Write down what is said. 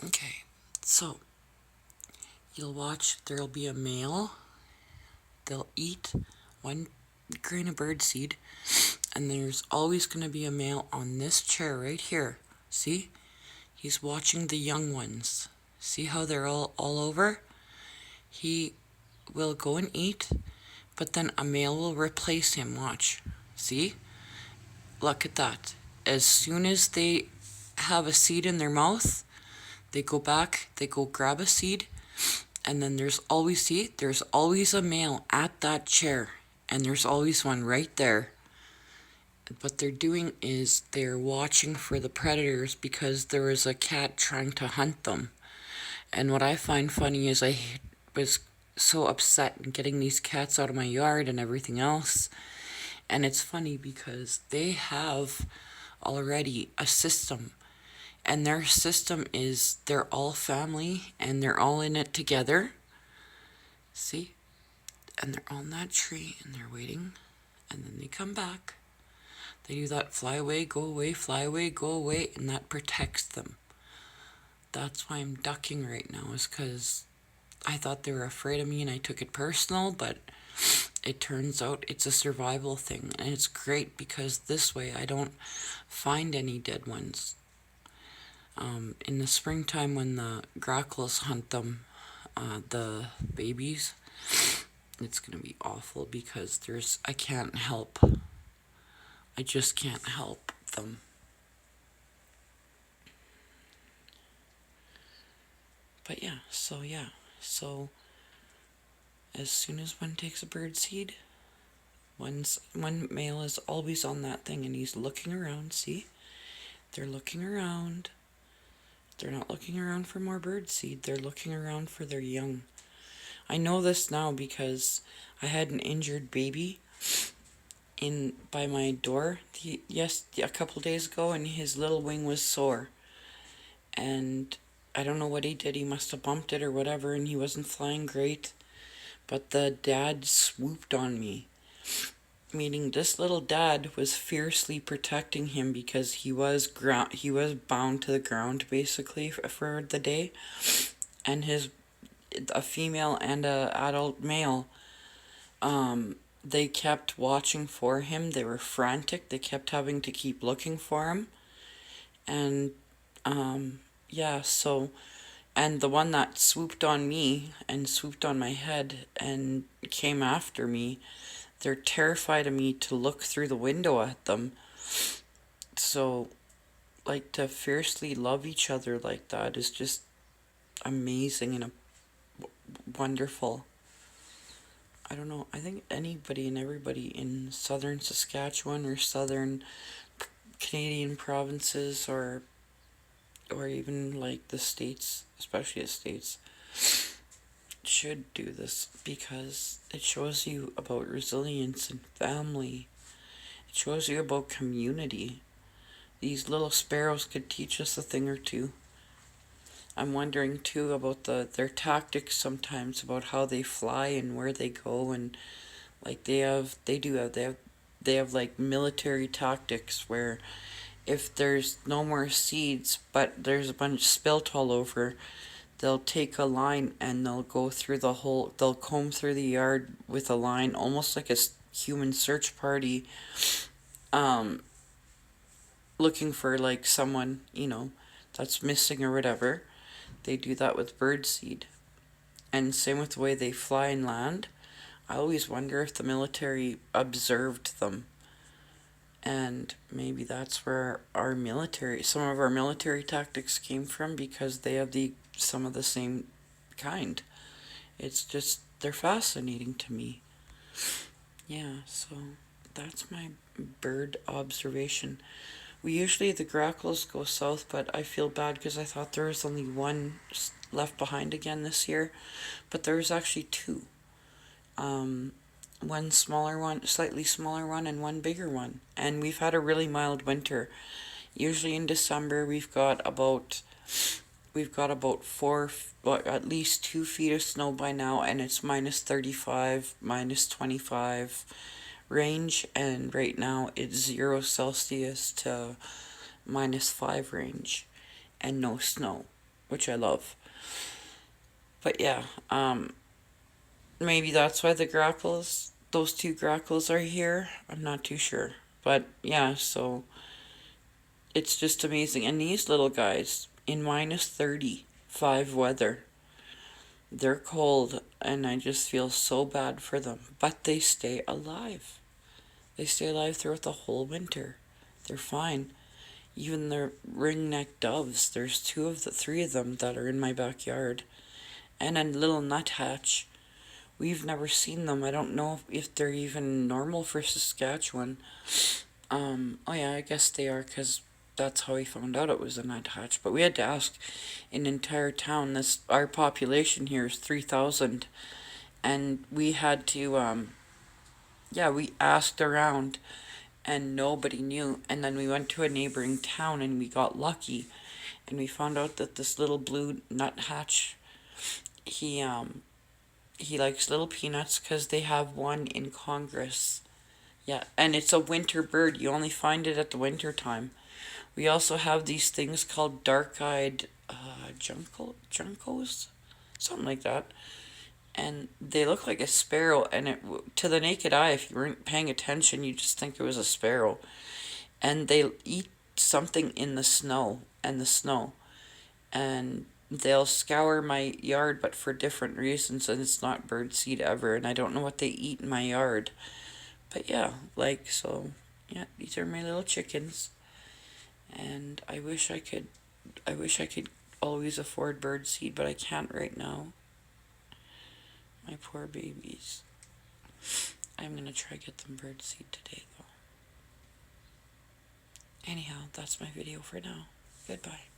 Okay, so you'll watch, there'll be a male, they'll eat one grain of birdseed, and there's always going to be a male on this chair right here. See? He's watching the young ones. See how they're all over? He will go and eat, but then a male will replace him. Watch. See? Look at that. As soon as they have a seed in their mouth, they go back, they go grab a seed, and then there's always a male at that chair, and there's always one right there. What they're doing is they're watching for the predators because there is a cat trying to hunt them. And what I find funny is I was so upset in getting these cats out of my yard and everything else. And it's funny because they have already a system. And their system is they're all family and they're all in it together. See? And they're on that tree and they're waiting. And then they come back. They do that fly away, go away, fly away, go away. And that protects them. That's why I'm ducking right now, is because I thought they were afraid of me and I took it personal, but it turns out it's a survival thing. And it's great because this way I don't find any dead ones. In the springtime when the grackles hunt them, the babies, it's going to be awful because I can't help. I just can't help them. But yeah, so as soon as one takes a bird seed, one male is always on that thing and he's looking around. See? They're looking around. They're not looking around for more bird seed. They're looking around for their young. I know this now because I had an injured baby in by my door a couple days ago, and his little wing was sore. And I don't know what he did. He must have bumped it or whatever, and he wasn't flying great. But the dad swooped on me, meaning this little dad was fiercely protecting him because he was bound to the ground basically for the day, and a female and a adult male, they kept watching for him. They were frantic. They kept having to keep looking for him, and yeah, so. And the one that swooped on me and swooped on my head and came after me, they're terrified of me to look through the window at them. So, like, to fiercely love each other like that is just amazing and wonderful. I don't know, I think anybody and everybody in southern Saskatchewan or southern Canadian provinces or even like the States, especially the States, should do this because it shows you about resilience and family. It shows you about community. These little sparrows could teach us a thing or two. I'm wondering too about their tactics sometimes, about how they fly and where they go, and like they have like military tactics where if there's no more seeds but there's a bunch spilt all over, they'll take a line and they'll comb through the yard with a line, almost like a human search party, um, looking for like someone, that's missing or whatever. They do that with birdseed. And same with the way they fly and land. I always wonder if the military observed them. And maybe that's where some of our military tactics came from, because they have some of the same kind. It's just, they're fascinating to me. Yeah, so that's my bird observation. The grackles go south, but I feel bad because I thought there was only one left behind again this year, but there was actually two. One smaller one, slightly smaller one, and one bigger one. And we've had a really mild winter. Usually in December we've got about at least 2 feet of snow by now, and it's -35, -25 range, and right now it's 0 Celsius to -5 range, and no snow. which I love. But yeah, maybe that's why the grackles, those two grackles are here. I'm not too sure. But yeah, so it's just amazing. And these little guys in -35 weather, they're cold, and I just feel so bad for them. But they stay alive. They stay alive throughout the whole winter. They're fine. Even the ring-necked doves, there's three of them that are in my backyard. And a little nuthatch. We've never seen them. I don't know if they're even normal for Saskatchewan. Oh yeah, I guess they are, because that's how we found out it was a nuthatch. But we had to ask an entire town. Our population here is 3,000, and we had to yeah, we asked around, and nobody knew. And then we went to a neighboring town, and we got lucky, and we found out that this little blue nuthatch, he he likes little peanuts because they have one in Congress. Yeah, and it's a winter bird. You only find it at the winter time. We also have these things called dark-eyed juncos, something like that. And they look like a sparrow, and to the naked eye, if you weren't paying attention, you just think it was a sparrow. And they eat something in the snow, and they'll scour my yard, but for different reasons, and it's not bird seed ever, and I don't know what they eat in my yard. But yeah, so, yeah, these are my little chickens, and I wish I could always afford bird seed, but I can't right now. My poor babies. I'm gonna try get them bird seed today, though. Anyhow, that's my video for now. Goodbye.